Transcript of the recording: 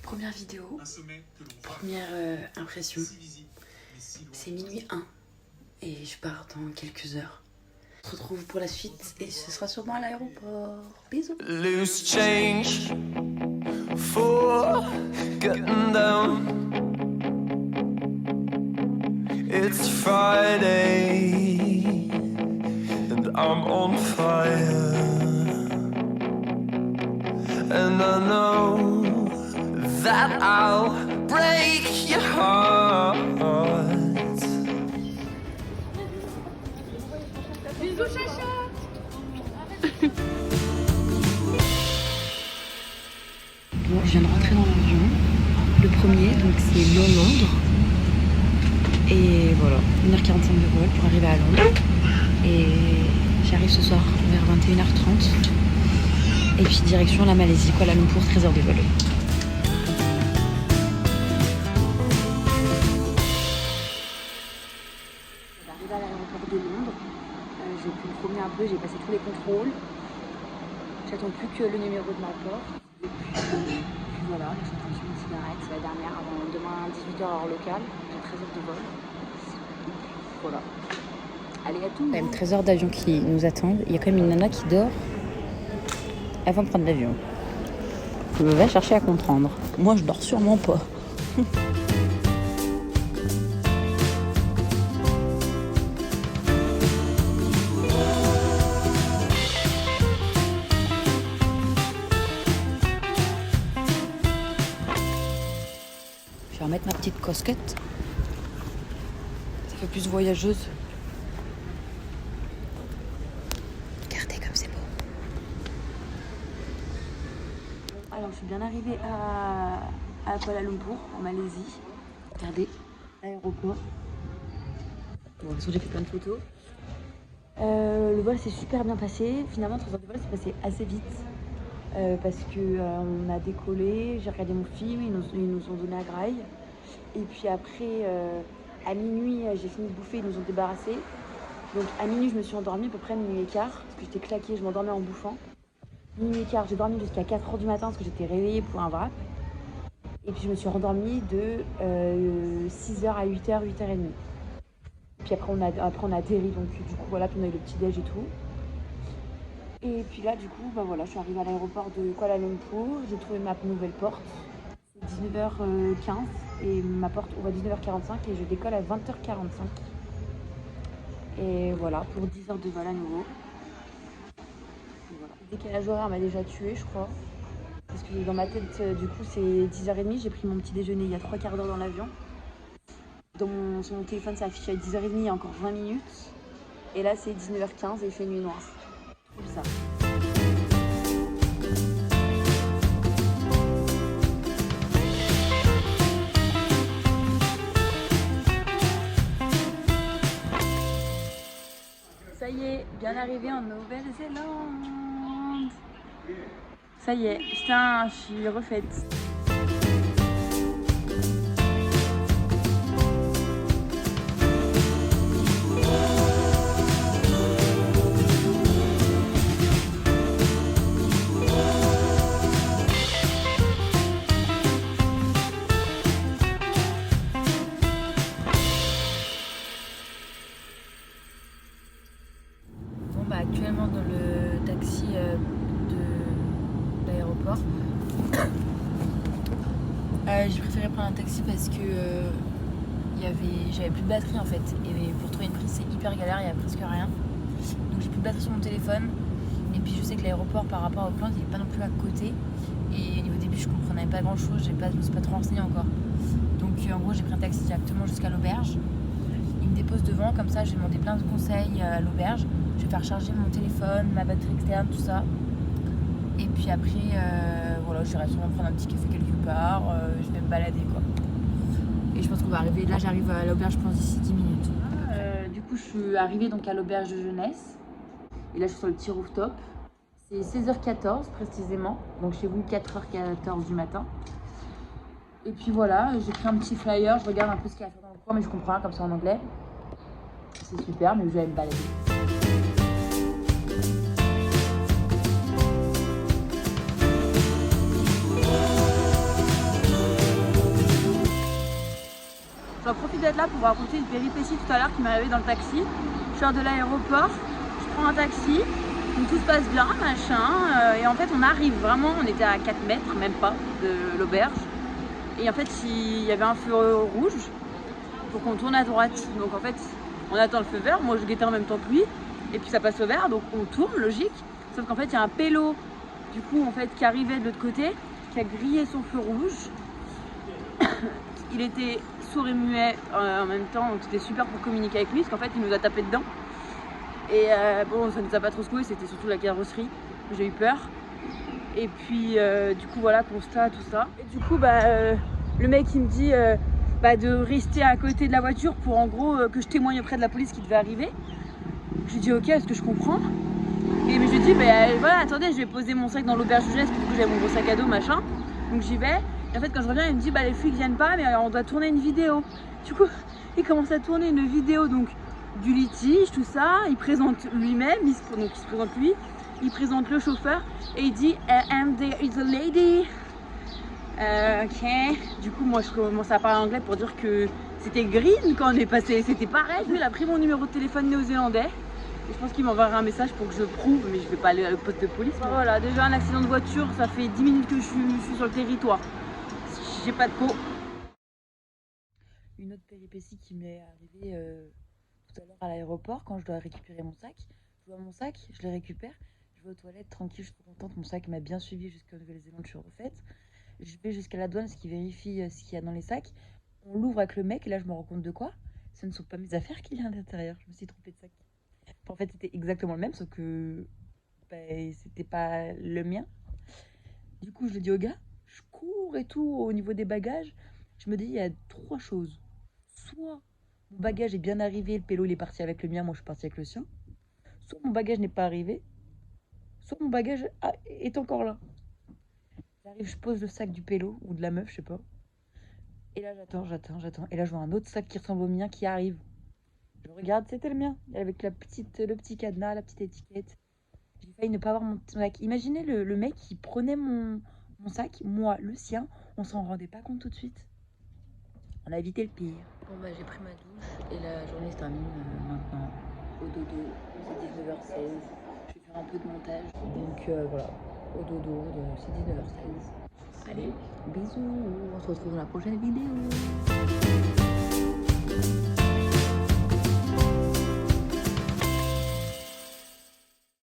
Première vidéo, première impression. C'est minuit 1 et je pars dans quelques heures. On se retrouve pour la suite et ce sera sûrement à l'aéroport. Bisous. Loose change for getting down. It's Friday and I'm on fire. And I know that I'll break your heart. Bisous chacha. Bon, je viens de rentrer dans l'avion. Le premier, donc c'est Lyon-Londres. Et voilà, 1h45 de vol pour arriver à Londres. Et j'arrive ce soir vers 21h30. Et puis direction la Malaisie, Kuala Lumpur, 13 heures de vol. J'arrive à l'aéroport de Londres. J'ai pu me promener un peu, j'ai passé tous les contrôles. J'attends plus que le numéro de ma porte. Et puis voilà, je suis en train de fumer une cigarette, c'est la dernière avant demain 18h heure locale. J'ai 13 heures de vol. Voilà. Allez, à tout. Il y a même 13 heures d'avion qui nous attendent. Il y a quand même une nana qui dort avant de prendre l'avion. Je vais chercher à comprendre. Moi, je dors sûrement pas. Je vais remettre ma petite casquette. Ça fait plus voyageuse. Regardez comme c'est beau. Alors, je suis bien arrivée à Kuala Lumpur, en Malaisie. Regardez, l'aéroport. Bon, de toute façon, j'ai fait plein de photos. Le vol s'est super bien passé. Finalement, 3 heures de vol s'est passé assez vite. Parce que on a décollé, j'ai regardé mon film, ils nous ont donné à graille. Et puis après, à minuit, j'ai fini de bouffer, ils nous ont débarrassés. Donc à minuit, je me suis endormie, à peu près minuit et quart, parce que j'étais claquée, je m'endormais en bouffant. Minuit et quart, j'ai dormi jusqu'à 4h du matin, parce que j'étais réveillée pour un wrap. Et puis je me suis rendormie de 6h à 8h, 8h30. Puis après on a atterri, donc du coup voilà, puis on a eu le petit déj et tout. Et puis là, du coup, bah voilà, je suis arrivée à l'aéroport de Kuala Lumpur. J'ai trouvé ma nouvelle porte. C'est 19h15 et ma porte ouvre à 19h45 et je décolle à 20h45. Et voilà, pour 10 heures de vol à nouveau. Et voilà. Le décalage horaire m'a déjà tuée, je crois. Parce que dans ma tête, du coup, c'est 10h30. J'ai pris mon petit déjeuner il y a 3/4 d'heure dans l'avion. Sur mon téléphone, ça affiche à 10h30, il y a encore 20 minutes. Et là, c'est 19h15 et il fait nuit noire. Comme ça. Ça y est, bien arrivé en Nouvelle-Zélande. Ça y est, putain, je suis refaite. Actuellement dans le taxi de l'aéroport. J'ai préféré prendre un taxi parce que j'avais plus de batterie en fait. Et pour trouver une prise c'est hyper galère, il n'y a presque rien. Donc j'ai plus de batterie sur mon téléphone. Et puis je sais que l'aéroport par rapport au plan il n'est pas non plus à côté. Et au niveau début je comprenais pas grand chose, je me suis pas trop renseignée encore. Donc en gros j'ai pris un taxi directement jusqu'à l'auberge. Il me dépose devant, comme ça j'ai demandé plein de conseils à l'auberge. Je vais faire charger mon téléphone, ma batterie externe, tout ça. Et puis après, voilà, j'irai sûrement prendre un petit café quelque part. Je vais me balader, quoi. Et je pense qu'on va arriver. Là, j'arrive à l'auberge, je pense, d'ici 10 minutes. Du coup, je suis arrivée donc à l'auberge de jeunesse. Et là, je suis sur le petit rooftop. C'est 16h14 précisément. Donc, chez vous, 4h14 du matin. Et puis voilà, j'ai pris un petit flyer. Je regarde un peu ce qu'il y a à faire dans le coin, mais je comprends rien comme ça en anglais. C'est super, mais je vais me balader. d'être là pour vous raconter une péripétie tout à l'heure qui m'est arrivée dans le taxi. Je sors de l'aéroport, je prends un taxi, donc tout se passe bien, machin. Et en fait, on arrive vraiment, on était à 4 mètres, même pas, de l'auberge. Et en fait, il y avait un feu rouge pour qu'on tourne à droite. Donc en fait, on attend le feu vert, moi je guettais en même temps que lui. Et puis ça passe au vert, donc on tourne, logique. Sauf qu'en fait, il y a un pélo, du coup, en fait, qui arrivait de l'autre côté, qui a grillé son feu rouge. Il était sourd et muet en même temps, donc c'était super pour communiquer avec lui, parce qu'en fait, il nous a tapé dedans. Et bon, ça nous a pas trop secoué, c'était surtout la carrosserie. J'ai eu peur. Et puis, du coup, voilà, constat, tout ça. Et du coup, le mec, il me dit de rester à côté de la voiture pour, en gros, que je témoigne auprès de la police qui devait arriver. Je lui dis, ok, est-ce que je comprends? Et mais je lui dis, voilà, attendez, je vais poser mon sac dans l'auberge de jeunesse, parce que du coup, j'avais mon gros sac à dos, machin. Donc j'y vais. Et en fait, quand je reviens, il me dit, les flics viennent pas, mais on doit tourner une vidéo. Du coup, il commence à tourner une vidéo, donc, du litige, tout ça. Il présente lui-même, il se présente lui. Il présente le chauffeur et il dit and there is a lady. Ok. Du coup, moi, je commence à parler anglais pour dire que c'était green quand on est passé. C'était pareil. Lui, il a pris mon numéro de téléphone néo-zélandais. Et je pense qu'il m'enverra un message pour que je prouve, mais je vais pas aller au poste de police. Voilà, déjà un accident de voiture, ça fait 10 minutes que je suis sur le territoire. J'ai pas de co. Une autre péripétie qui m'est arrivée tout à l'heure à l'aéroport quand je dois récupérer mon sac. Je vois mon sac, je le récupère. Je vais aux toilettes tranquille, je suis contente, mon sac m'a bien suivi jusqu'à Nouvelle-Zélande, je suis refaite. Je vais jusqu'à la douane, ce qui vérifie ce qu'il y a dans les sacs. On l'ouvre avec le mec et là je me rends compte de quoi? Ce ne sont pas mes affaires qu'il y a à l'intérieur, je me suis trompée de sac. Enfin, en fait c'était exactement le même, sauf que c'était pas le mien. Du coup je le dis au gars, je cours et tout au niveau des bagages. Je me dis il y a 3 choses. Soit mon bagage est bien arrivé, le pélo il est parti avec le mien, moi je suis partie avec le sien. Soit mon bagage n'est pas arrivé, soit mon bagage est encore là. J'arrive, je pose le sac du pélo ou de la meuf, je sais pas. Et là, j'attends. Et là, je vois un autre sac qui ressemble au mien qui arrive. Je regarde, c'était le mien, avec le petit cadenas, la petite étiquette. J'ai failli ne pas avoir mon sac. Imaginez le mec qui prenait mon sac, moi, le sien. On s'en rendait pas compte tout de suite. On a évité le pire. Bon, j'ai pris ma douche et la journée se termine maintenant. Au dodo, c'est 19h16. Je vais faire un peu de montage. Donc voilà. Au dodo, c'est 19h16. Allez, bisous, on se retrouve dans la prochaine vidéo.